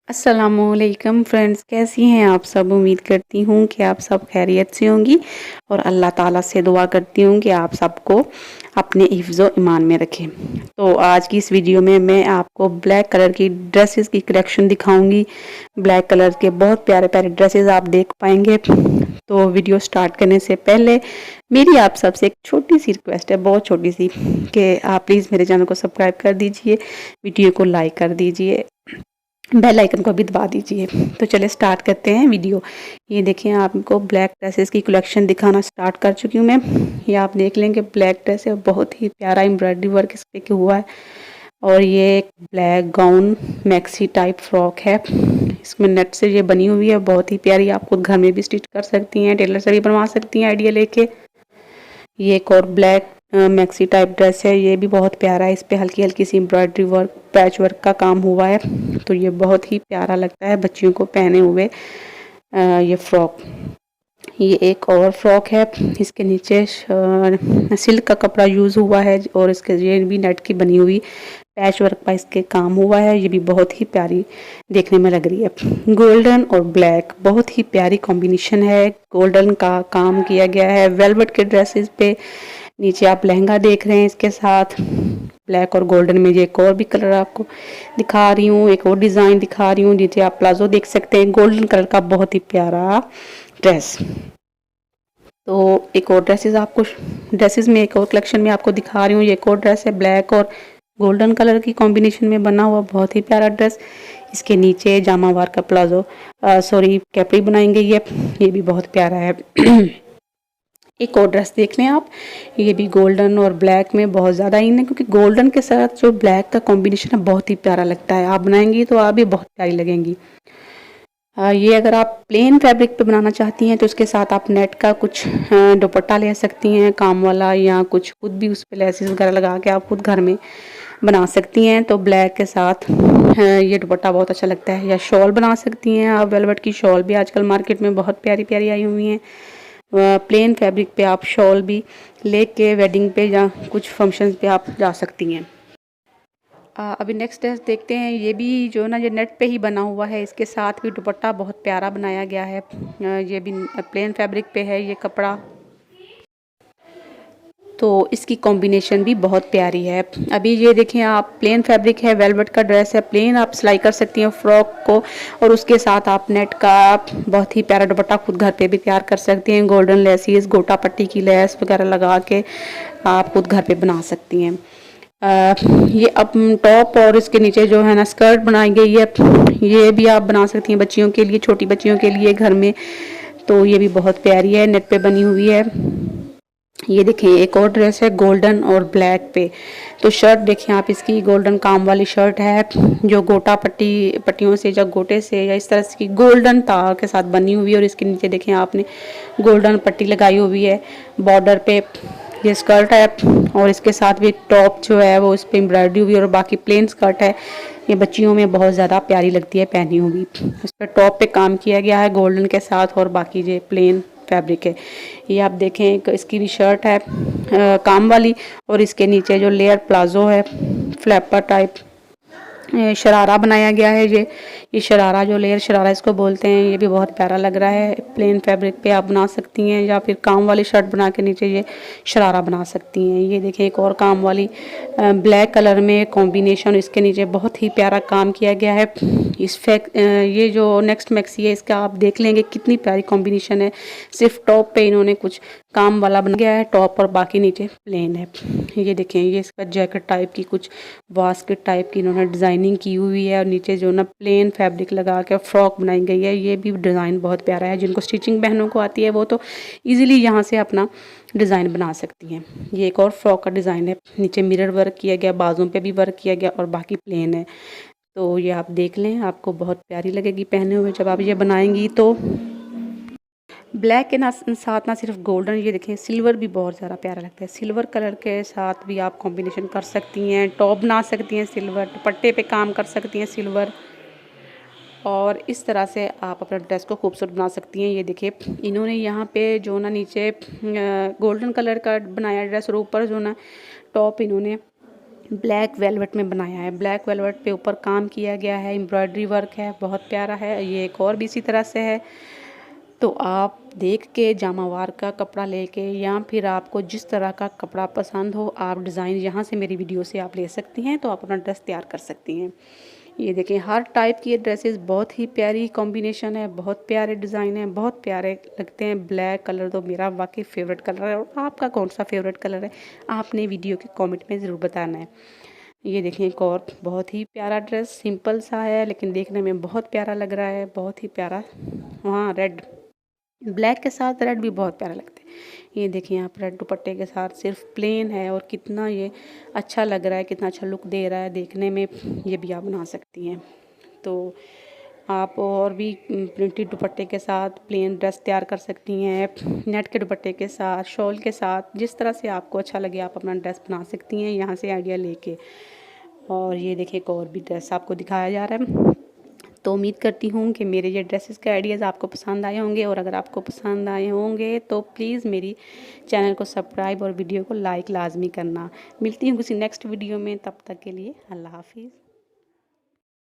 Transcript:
अस्सलामुअलैकुम फ्रेंड्स, कैसी हैं आप सब। उम्मीद करती हूँ कि आप सब खैरियत से होंगी और अल्लाह ताला से दुआ करती हूँ कि आप सबको अपने हिफ्ज़ ईमान में रखें। तो आज की इस वीडियो में मैं आपको ब्लैक कलर की ड्रेसेस की कलेक्शन दिखाऊंगी। ब्लैक कलर के बहुत प्यारे प्यारे ड्रेसेस आप देख पाएंगे। तो वीडियो स्टार्ट करने से पहले मेरी आप सबसे एक छोटी सी रिक्वेस्ट है, बहुत छोटी सी, कि आप प्लीज़ मेरे चैनल को सब्सक्राइब कर दीजिए, वीडियो को लाइक कर दीजिए, बेल आइकन को भी दबा दीजिए। तो चलिए स्टार्ट करते हैं वीडियो। ये देखिए, आपको ब्लैक ड्रेसेस की कलेक्शन दिखाना स्टार्ट कर चुकी हूँ मैं। ये आप देख लेंगे, ब्लैक ड्रेस है, बहुत ही प्यारा एम्ब्रॉयडरी वर्क इस पे हुआ है। और ये एक black gown maxi type frock है, इसमें नेट से ये बनी हुई है, बहुत ही प्यारी। आप खुद घर में भी स्टिच कर सकती हैं, टेलर से भी बनवा सकती हैं आइडिया लेके। ये एक और ब्लैक मैक्सी टाइप ड्रेस है, ये भी बहुत प्यारा है। इस पे हल्की हल्की सी एम्ब्रॉयडरी वर्क, पैच वर्क का काम हुआ है, तो ये बहुत ही प्यारा लगता है बच्चियों को पहने हुए। ये फ्रॉक, ये एक और फ्रॉक है, इसके नीचे सिल्क का कपड़ा यूज़ हुआ है और इसके ये भी नेट की बनी हुई पैच वर्क का इसके काम हुआ है। ये भी बहुत ही प्यारी देखने में लग रही है। गोल्डन और ब्लैक बहुत ही प्यारी कॉम्बिनेशन है, गोल्डन का काम किया गया है वेलवेट के ड्रेसेस पे। नीचे आप लहंगा देख रहे हैं, इसके साथ ब्लैक और गोल्डन में ये एक और भी कलर आपको दिखा रही हूँ, एक और डिज़ाइन दिखा रही हूँ। नीचे आप प्लाजो देख सकते हैं, गोल्डन कलर का बहुत ही प्यारा ड्रेस। तो एक और ड्रेसेस में एक और कलेक्शन में आपको दिखा रही हूँ। ये एक और ड्रेस है, ब्लैक और गोल्डन कलर की कॉम्बिनेशन में बना हुआ बहुत ही प्यारा ड्रेस। इसके नीचे जामावार का प्लाजो सॉरी कैपरी बनाई गई है, ये भी बहुत प्यारा है। एक और ड्रेस देख लें आप, ये भी गोल्डन और ब्लैक में बहुत ज़्यादा इन है, क्योंकि गोल्डन के साथ जो ब्लैक का कॉम्बिनेशन है बहुत ही प्यारा लगता है। आप बनाएंगी तो आप भी बहुत प्यारी लगेंगी। ये अगर आप प्लेन फैब्रिक पे बनाना चाहती हैं तो उसके साथ आप नेट का कुछ दुपट्टा ले सकती हैं काम वाला, या कुछ खुद भी उस पर लेसेस वगैरह लगा के आप खुद घर में बना सकती हैं। तो ब्लैक के साथ ये दुपट्टा बहुत अच्छा लगता है। या शॉल बना सकती हैं आप, वेलवेट की शॉल भी आजकल मार्केट में बहुत प्यारी प्यारी आई हुई हैं। प्लेन फैब्रिक पे आप शॉल भी लेके वेडिंग पे या कुछ फंक्शन पे आप जा सकती हैं। अभी नेक्स्ट ड्रेस देखते हैं। ये भी जो ना, ये नेट पे ही बना हुआ है, इसके साथ भी दुपट्टा बहुत प्यारा बनाया गया है। ये भी प्लेन फैब्रिक पे है ये कपड़ा, तो इसकी कॉम्बिनेशन भी बहुत प्यारी है। अभी ये देखें आप, प्लेन फैब्रिक है, वेलवेट का ड्रेस है, प्लेन आप सिलाई कर सकती हैं फ्रॉक को, और उसके साथ आप नेट का बहुत ही प्यारा दुपट्टा खुद घर पे भी तैयार कर सकती हैं। गोल्डन लेसिस, गोटा पट्टी की लेस वगैरह लगा के आप खुद घर पे बना सकती हैं। ये अब टॉप और इसके नीचे जो है ना स्कर्ट बनाई गई है, ये भी आप बना सकती हैं बच्चियों के लिए, छोटी बच्चियों के लिए घर में। तो ये भी बहुत प्यारी है, नेट पे बनी हुई है। ये देखें, एक और ड्रेस है गोल्डन और ब्लैक पे। तो शर्ट देखें आप, इसकी गोल्डन काम वाली शर्ट है, जो गोटा पट्टियों से या गोटे से या इस तरह की गोल्डन तार के साथ बनी हुई है। और इसके नीचे देखें आपने गोल्डन पट्टी लगाई हुई है बॉर्डर पे। ये स्कर्ट है और इसके साथ भी टॉप जो है वो इस पर एम्ब्रॉयडरी हुई है, और बाकी प्लेन स्कर्ट है। ये बच्चियों में बहुत ज़्यादा प्यारी लगती है पहनी हुई। इस पर टॉप पे काम किया गया है गोल्डन के साथ, और बाकी ये प्लेन फैब्रिक है। ये आप देखें, इसकी भी शर्ट है काम वाली, और इसके नीचे जो लेयर प्लाजो है फ्लैपर टाइप शरारा बनाया गया है। ये शरारा, जो लेयर शरारा इसको बोलते हैं, ये भी बहुत प्यारा लग रहा है। प्लेन फैब्रिक पे आप बना सकती हैं, या फिर काम वाली शर्ट बना के नीचे ये शरारा बना सकती हैं। ये देखें, एक और काम वाली ब्लैक कलर में कॉम्बिनेशन, इसके नीचे बहुत ही प्यारा काम किया गया है। ये जो नेक्स्ट मैक्सी है, इसका आप देख लेंगे कितनी प्यारी कॉम्बिनेशन है। सिर्फ टॉप पे इन्होंने कुछ काम वाला बना गया है टॉप, और बाकी नीचे प्लेन है। ये देखें, ये इसका जैकेट टाइप की, कुछ बास्केट टाइप की इन्होंने डिज़ाइनिंग की हुई है, और नीचे जो ना प्लेन फैब्रिक लगा के फ्रॉक बनाई गई है। ये भी डिज़ाइन बहुत प्यारा है। जिनको स्टिचिंग बहनों को आती है वो तो इजीली यहाँ से अपना डिज़ाइन बना सकती हैं। ये एक और फ्रॉक का डिज़ाइन है, नीचे मिरर वर्क किया गया, बाजू पे भी वर्क किया गया, और बाकी प्लेन है। तो ये आप देख लें, आपको बहुत प्यारी लगेगी पहने हुए जब आप ये बनाएंगी। तो ब्लैक के साथ ना सिर्फ गोल्डन, ये देखें सिल्वर भी बहुत ज़्यादा प्यारा लगता है। सिल्वर कलर के साथ भी आप कॉम्बिनेशन कर सकती हैं, टॉप बना सकती हैं सिल्वर, दुपट्टे पे काम कर सकती हैं सिल्वर, और इस तरह से आप अपना ड्रेस को खूबसूरत बना सकती हैं। ये देखिए, इन्होंने यहाँ पे जो ना नीचे गोल्डन कलर का बनाया ड्रेस, और ऊपर जो ना टॉप इन्होंने ब्लैक वेलवेट में बनाया है। ब्लैक वेलवेट पे ऊपर काम किया गया है, एम्ब्रॉयडरी वर्क है, बहुत प्यारा है। ये एक और भी इसी तरह से है। तो आप देख के जामावार का कपड़ा लेके या फिर आपको जिस तरह का कपड़ा पसंद हो, आप डिज़ाइन यहाँ से मेरी वीडियो से आप ले सकती हैं, तो आप अपना ड्रेस तैयार कर सकती हैं। ये देखें, हर टाइप की ये ड्रेसेस बहुत ही प्यारी कॉम्बिनेशन है, बहुत प्यारे डिज़ाइन है, बहुत प्यारे लगते हैं। ब्लैक कलर तो मेरा वाकई फ़ेवरेट कलर है, और आपका कौन सा फ़ेवरेट कलर है आपने वीडियो के कमेंट में ज़रूर बताना है। ये देखें, एक और बहुत ही प्यारा ड्रेस, सिंपल सा है लेकिन देखने में बहुत प्यारा लग रहा है, बहुत ही प्यारा। हाँ, रेड, ब्लैक के साथ रेड भी बहुत प्यारा लगता है। ये देखिए, आप रेड दुपट्टे के साथ सिर्फ प्लेन है और कितना ये अच्छा लग रहा है, कितना अच्छा लुक दे रहा है देखने में। ये भी आप बना सकती हैं। तो आप और भी प्रिंटेड दुपट्टे के साथ प्लेन ड्रेस तैयार कर सकती हैं, नेट के दुपट्टे के साथ, शॉल के साथ, जिस तरह से आपको अच्छा लगे आप अपना ड्रेस बना सकती हैं यहाँ से आइडिया लेके। और ये देखिए, एक और भी ड्रेस आपको दिखाया जा रहा है। तो उम्मीद करती हूँ कि मेरे ये ड्रेसेस के आइडियाज़ आपको पसंद आए होंगे, और अगर आपको पसंद आए होंगे तो प्लीज़ मेरी चैनल को सब्सक्राइब और वीडियो को लाइक लाजमी करना। मिलती हूँ किसी नेक्स्ट वीडियो में, तब तक के लिए अल्लाह हाफिज़।